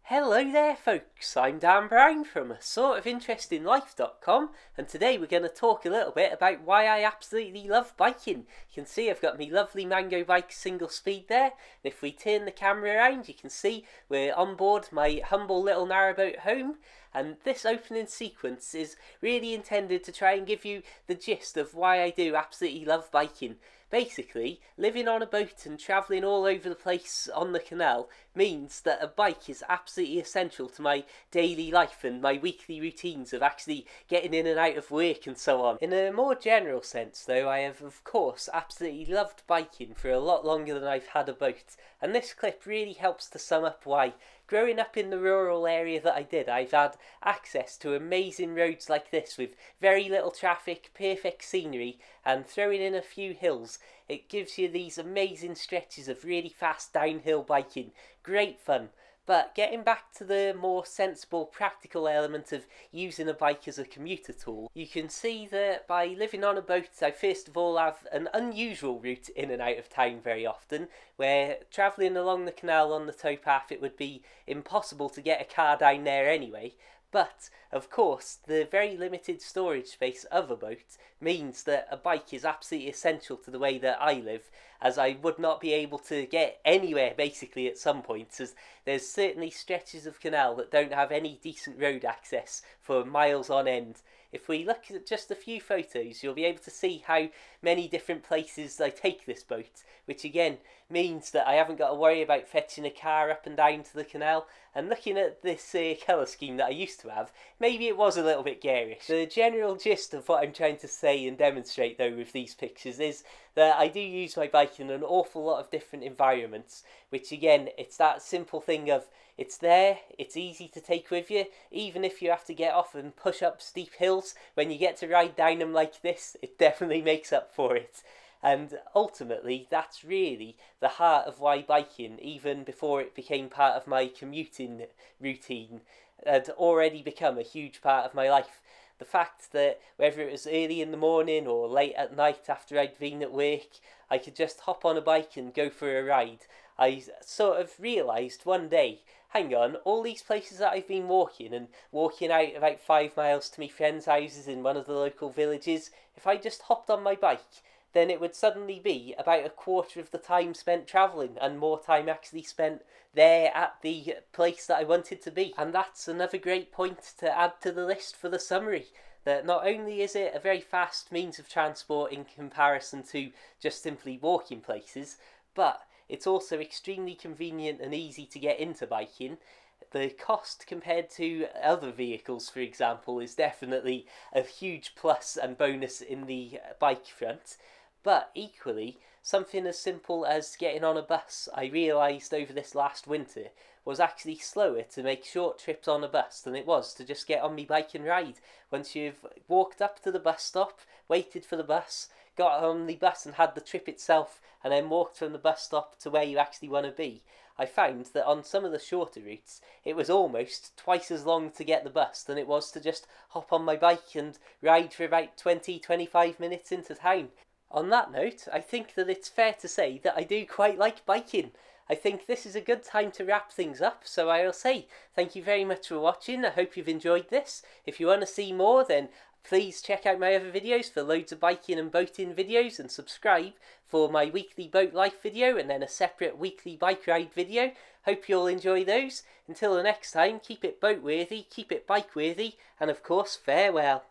Hello there folks, I'm Dan Brown from asortofinterestinglife.com and today we're going to talk a little bit about why I absolutely love biking. You can see I've got my lovely Mango bike single speed there, and if we turn the camera around you can see we're on board my humble little narrowboat home, and this opening sequence is really intended to try and give you the gist of why I do absolutely love biking. Basically, living on a boat and travelling all over the place on the canal means that a bike is absolutely essential to my daily life and my weekly routines of actually getting in and out of work and so on. In a more general sense though, I have of course absolutely loved biking for a lot longer than I've had a boat, and this clip really helps to sum up why. Growing up in the rural area that I did, I've had access to amazing roads like this with very little traffic, perfect scenery, and throwing in a few hills, it gives you these amazing stretches of really fast downhill biking. Great fun. But getting back to the more sensible, practical element of using a bike as a commuter tool, you can see that by living on a boat, I first of all have an unusual route in and out of town very often, where travelling along the canal on the towpath it would be impossible to get a car down there anyway. But, of course, the very limited storage space of a boat means that a bike is absolutely essential to the way that I live, as I would not be able to get anywhere basically at some points, as there's certainly stretches of canal that don't have any decent road access for miles on end. If we look at just a few photos, you'll be able to see how many different places I take this boat, which again means that I haven't got to worry about fetching a car up and down to the canal. And looking at this colour scheme that I used to have, maybe it was a little bit garish. The general gist of what I'm trying to say and demonstrate though with these pictures is that I do use my bike in an awful lot of different environments, which again, it's that simple thing of it's there, it's easy to take with you, even if you have to get off and push up steep hills, when you get to ride down them like this, it definitely makes up for it. And ultimately, that's really the heart of why biking, even before it became part of my commuting routine, had already become a huge part of my life. The fact that whether it was early in the morning or late at night after I'd been at work, I could just hop on a bike and go for a ride. I sort of realised one day, hang on, all these places that I've been walking out about 5 miles to my friends' houses in one of the local villages, if I just hopped on my bike, then it would suddenly be about a quarter of the time spent travelling and more time actually spent there at the place that I wanted to be. And that's another great point to add to the list for the summary, that not only is it a very fast means of transport in comparison to just simply walking places, but it's also extremely convenient and easy to get into biking. The cost compared to other vehicles, for example, is definitely a huge plus and bonus in the bike front. But equally, something as simple as getting on a bus, I realised over this last winter, was actually slower to make short trips on a bus than it was to just get on my bike and ride. Once you've walked up to the bus stop, waited for the bus, got on the bus and had the trip itself, and then walked from the bus stop to where you actually want to be, I found that on some of the shorter routes, it was almost twice as long to get the bus than it was to just hop on my bike and ride for about 20-25 minutes into town. On that note, I think that it's fair to say that I do quite like biking. I think this is a good time to wrap things up, so I'll say thank you very much for watching. I hope you've enjoyed this. If you want to see more, then please check out my other videos for loads of biking and boating videos, and subscribe for my weekly boat life video and then a separate weekly bike ride video. Hope you'll enjoy those. Until the next time, keep it boat worthy, keep it bike worthy, and of course, farewell.